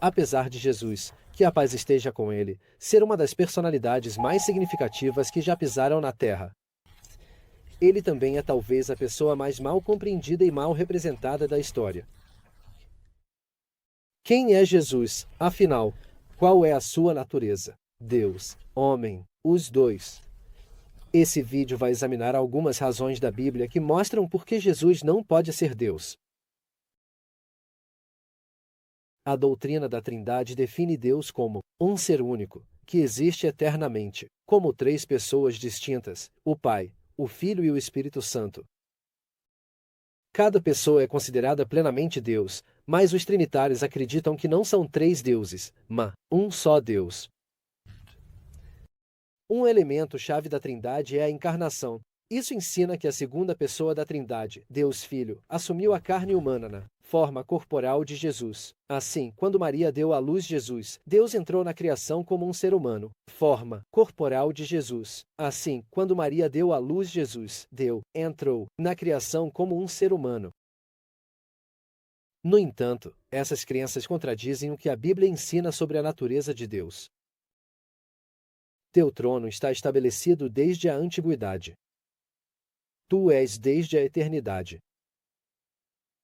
apesar de Jesus, que a paz esteja com ele, ser uma das personalidades mais significativas que já pisaram na Terra. Ele também é talvez a pessoa mais mal compreendida e mal representada da história. Quem é Jesus, afinal? Qual é a sua natureza? Deus, homem, os dois. Esse vídeo vai examinar algumas razões da Bíblia que mostram por que Jesus não pode ser Deus. A doutrina da Trindade define Deus como um ser único, que existe eternamente, como três pessoas distintas: o Pai, o Filho e o Espírito Santo. Cada pessoa é considerada plenamente Deus, mas os trinitários acreditam que não são três deuses, mas um só Deus. Um elemento-chave da Trindade é a encarnação. Isso ensina que a segunda pessoa da Trindade, Deus Filho, assumiu a carne humana na forma corporal de Jesus. Assim, quando Maria deu à luz Jesus, Deus entrou na criação como um ser humano, forma corporal de Jesus. Assim, quando Maria deu à luz Jesus, Deus entrou na criação como um ser humano. No entanto, essas crenças contradizem o que a Bíblia ensina sobre a natureza de Deus. Teu trono está estabelecido desde a antiguidade. Tu és desde a eternidade.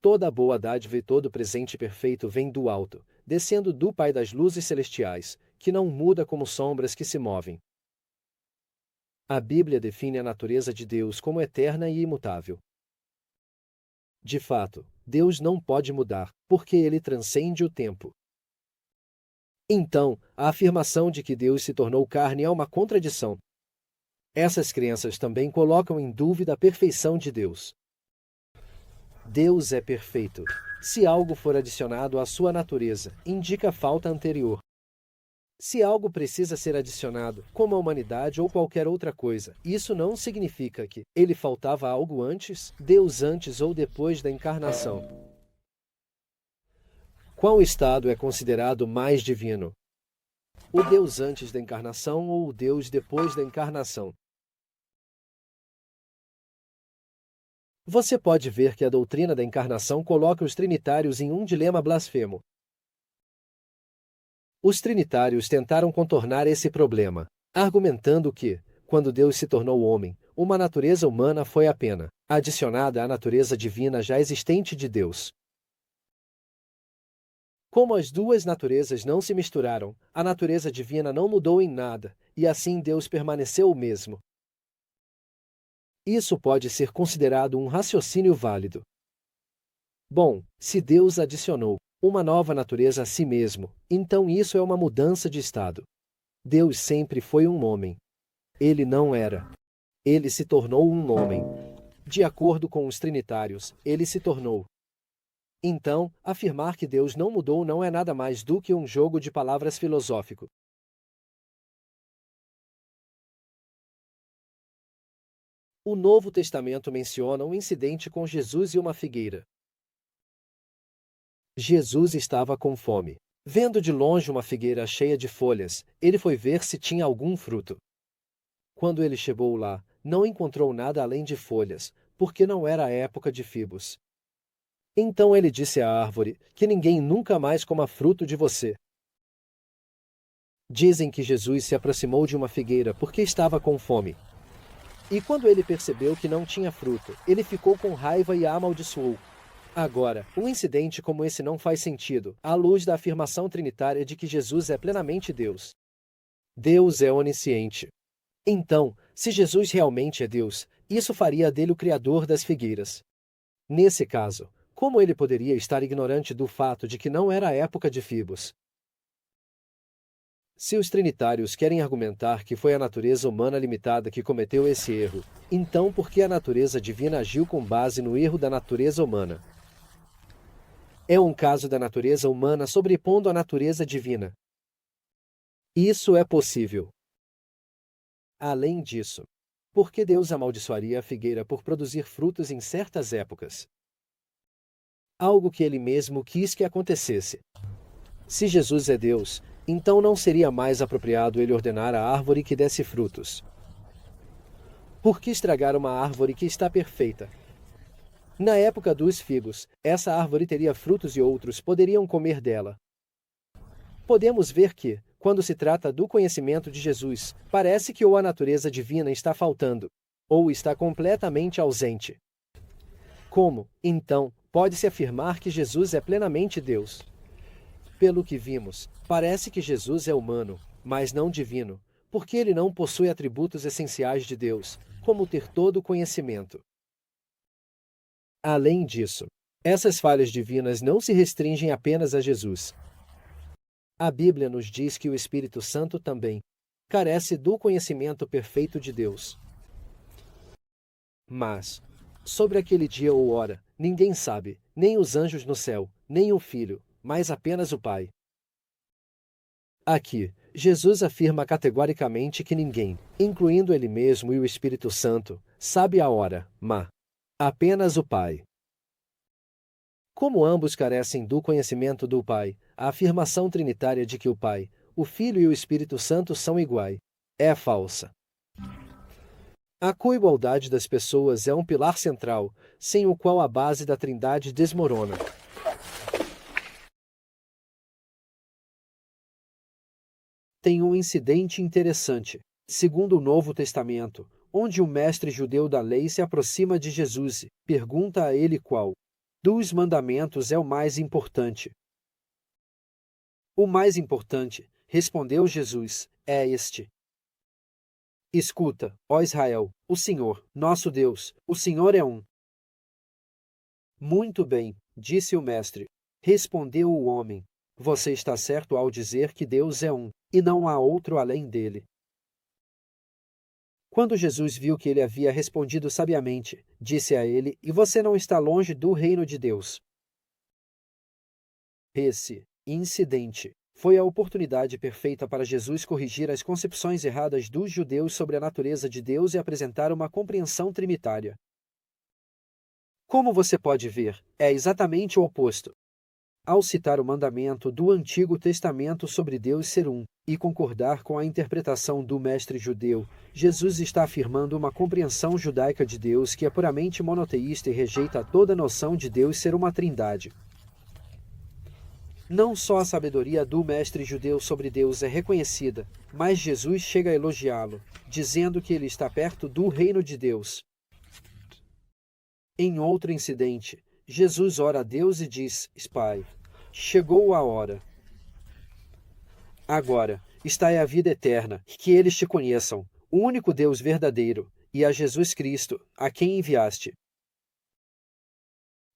Toda boa dádiva e todo presente perfeito vem do alto, descendo do Pai das luzes celestiais, que não muda como sombras que se movem. A Bíblia define a natureza de Deus como eterna e imutável. De fato, Deus não pode mudar, porque ele transcende o tempo. Então, a afirmação de que Deus se tornou carne é uma contradição. Essas crenças também colocam em dúvida a perfeição de Deus. Deus é perfeito. Se algo for adicionado à sua natureza, indica falta anterior. Se algo precisa ser adicionado, como a humanidade ou qualquer outra coisa, isso não significa que ele faltava algo antes, Deus antes ou depois da encarnação. Qual estado é considerado mais divino? O Deus antes da encarnação ou o Deus depois da encarnação? Você pode ver que a doutrina da encarnação coloca os trinitários em um dilema blasfemo. Os trinitários tentaram contornar esse problema, argumentando que, quando Deus se tornou homem, uma natureza humana foi apenas adicionada à natureza divina já existente de Deus. Como as duas naturezas não se misturaram, a natureza divina não mudou em nada, e assim Deus permaneceu o mesmo. Isso pode ser considerado um raciocínio válido. Bom, se Deus adicionou uma nova natureza a si mesmo, então isso é uma mudança de estado. Deus sempre foi um homem. Ele não era. Ele se tornou um homem. De acordo com os trinitários, ele se tornou. Então, afirmar que Deus não mudou não é nada mais do que um jogo de palavras filosófico. O Novo Testamento menciona um incidente com Jesus e uma figueira. Jesus estava com fome. Vendo de longe uma figueira cheia de folhas, ele foi ver se tinha algum fruto. Quando ele chegou lá, não encontrou nada além de folhas, porque não era a época de figos. Então ele disse à árvore: que ninguém nunca mais coma fruto de você. Dizem que Jesus se aproximou de uma figueira porque estava com fome. E quando ele percebeu que não tinha fruto, ele ficou com raiva e a amaldiçoou. Agora, um incidente como esse não faz sentido, à luz da afirmação trinitária de que Jesus é plenamente Deus. Deus é onisciente. Então, se Jesus realmente é Deus, isso faria dele o criador das figueiras. Nesse caso, como ele poderia estar ignorante do fato de que não era a época de figos? Se os trinitários querem argumentar que foi a natureza humana limitada que cometeu esse erro, então por que a natureza divina agiu com base no erro da natureza humana? É um caso da natureza humana sobrepondo a natureza divina. Isso é possível. Além disso, por que Deus amaldiçoaria a figueira por produzir frutos em certas épocas? Algo que ele mesmo quis que acontecesse. Se Jesus é Deus, então não seria mais apropriado ele ordenar à árvore que desse frutos. Por que estragar uma árvore que está perfeita? Na época dos figos, essa árvore teria frutos e outros poderiam comer dela. Podemos ver que, quando se trata do conhecimento de Jesus, parece que ou a natureza divina está faltando, ou está completamente ausente. Como, então, pode-se afirmar que Jesus é plenamente Deus? Pelo que vimos, parece que Jesus é humano, mas não divino, porque ele não possui atributos essenciais de Deus, como ter todo o conhecimento. Além disso, essas falhas divinas não se restringem apenas a Jesus. A Bíblia nos diz que o Espírito Santo também carece do conhecimento perfeito de Deus. Mas, sobre aquele dia ou hora, ninguém sabe, nem os anjos no céu, nem o Filho, mas apenas o Pai. Aqui, Jesus afirma categoricamente que ninguém, incluindo ele mesmo e o Espírito Santo, sabe a hora, mas apenas o Pai. Como ambos carecem do conhecimento do Pai, a afirmação trinitária de que o Pai, o Filho e o Espírito Santo são iguais é falsa. A coigualdade das pessoas é um pilar central, sem o qual a base da Trindade desmorona. Tem um incidente interessante, segundo o Novo Testamento, onde o mestre judeu da lei se aproxima de Jesus e pergunta a ele qual dos mandamentos é o mais importante. O mais importante, respondeu Jesus, é este: Escuta, ó Israel, o Senhor, nosso Deus, o Senhor é um. Muito bem, disse o mestre. Respondeu o homem: Você está certo ao dizer que Deus é um, e não há outro além dele. Quando Jesus viu que ele havia respondido sabiamente, disse a ele: E você não está longe do reino de Deus. Esse incidente foi a oportunidade perfeita para Jesus corrigir as concepções erradas dos judeus sobre a natureza de Deus e apresentar uma compreensão trinitária. Como você pode ver, é exatamente o oposto. Ao citar o mandamento do Antigo Testamento sobre Deus ser um, e concordar com a interpretação do mestre judeu, Jesus está afirmando uma compreensão judaica de Deus que é puramente monoteísta e rejeita toda a noção de Deus ser uma trindade. Não só a sabedoria do mestre judeu sobre Deus é reconhecida, mas Jesus chega a elogiá-lo, dizendo que ele está perto do reino de Deus. Em outro incidente, Jesus ora a Deus e diz: Pai, chegou a hora. Agora, está é a vida eterna, que eles te conheçam, o único Deus verdadeiro, e a Jesus Cristo, a quem enviaste.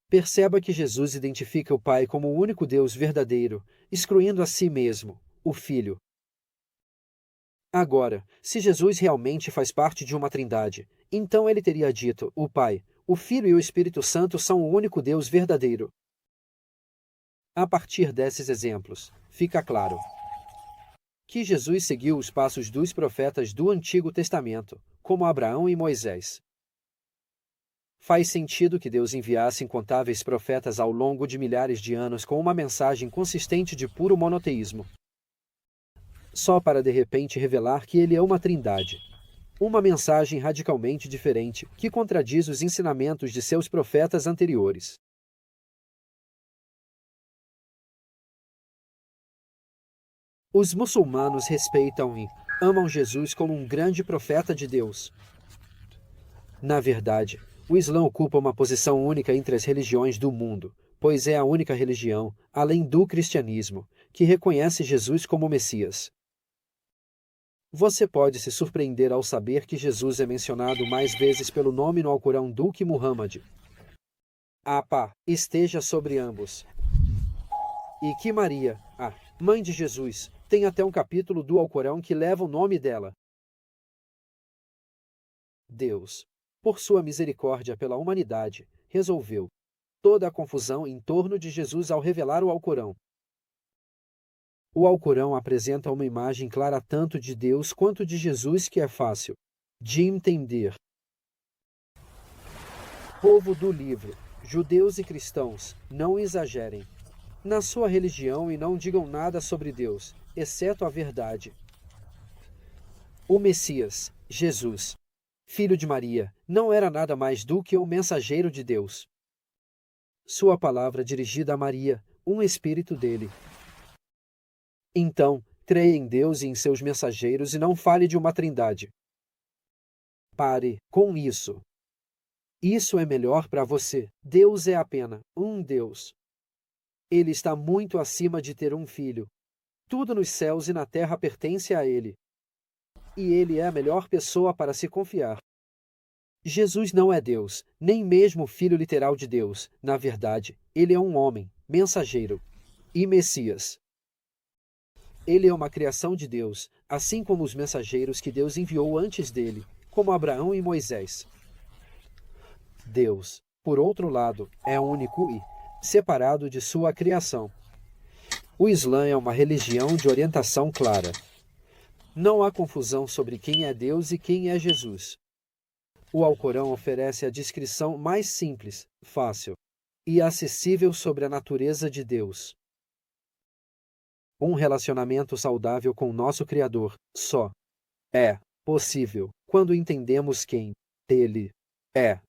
Perceba que Jesus identifica o Pai como o único Deus verdadeiro, excluindo a si mesmo, o Filho. Agora, se Jesus realmente faz parte de uma trindade, então ele teria dito: o Pai, o Filho e o Espírito Santo são o único Deus verdadeiro. A partir desses exemplos, fica claro que Jesus seguiu os passos dos profetas do Antigo Testamento, como Abraão e Moisés. Faz sentido que Deus enviasse incontáveis profetas ao longo de milhares de anos com uma mensagem consistente de puro monoteísmo, só para de repente revelar que ele é uma trindade. Uma mensagem radicalmente diferente, que contradiz os ensinamentos de seus profetas anteriores. Os muçulmanos respeitam e amam Jesus como um grande profeta de Deus. Na verdade, o Islã ocupa uma posição única entre as religiões do mundo, pois é a única religião, além do cristianismo, que reconhece Jesus como Messias. Você pode se surpreender ao saber que Jesus é mencionado mais vezes pelo nome no Alcorão do que Muhammad. A paz esteja sobre ambos. E que Maria, a mãe de Jesus, tem até um capítulo do Alcorão que leva o nome dela. Deus, por sua misericórdia pela humanidade, resolveu toda a confusão em torno de Jesus ao revelar o Alcorão. O Alcorão apresenta uma imagem clara tanto de Deus quanto de Jesus que é fácil de entender. Povo do livro, judeus e cristãos, não exagerem na sua religião e não digam nada sobre Deus, exceto a verdade. O Messias, Jesus, filho de Maria, não era nada mais do que o mensageiro de Deus. Sua palavra dirigida a Maria, um espírito dele. Então, creia em Deus e em seus mensageiros e não fale de uma trindade. Pare com isso. Isso é melhor para você. Deus é apenas um Deus. Ele está muito acima de ter um filho. Tudo nos céus e na terra pertence a Ele. E Ele é a melhor pessoa para se confiar. Jesus não é Deus, nem mesmo o Filho literal de Deus. Na verdade, Ele é um homem, mensageiro e Messias. Ele é uma criação de Deus, assim como os mensageiros que Deus enviou antes dele, como Abraão e Moisés. Deus, por outro lado, é único e separado de sua criação. O Islã é uma religião de orientação clara. Não há confusão sobre quem é Deus e quem é Jesus. O Alcorão oferece a descrição mais simples, fácil e acessível sobre a natureza de Deus. Um relacionamento saudável com nosso Criador só é possível quando entendemos quem Ele é.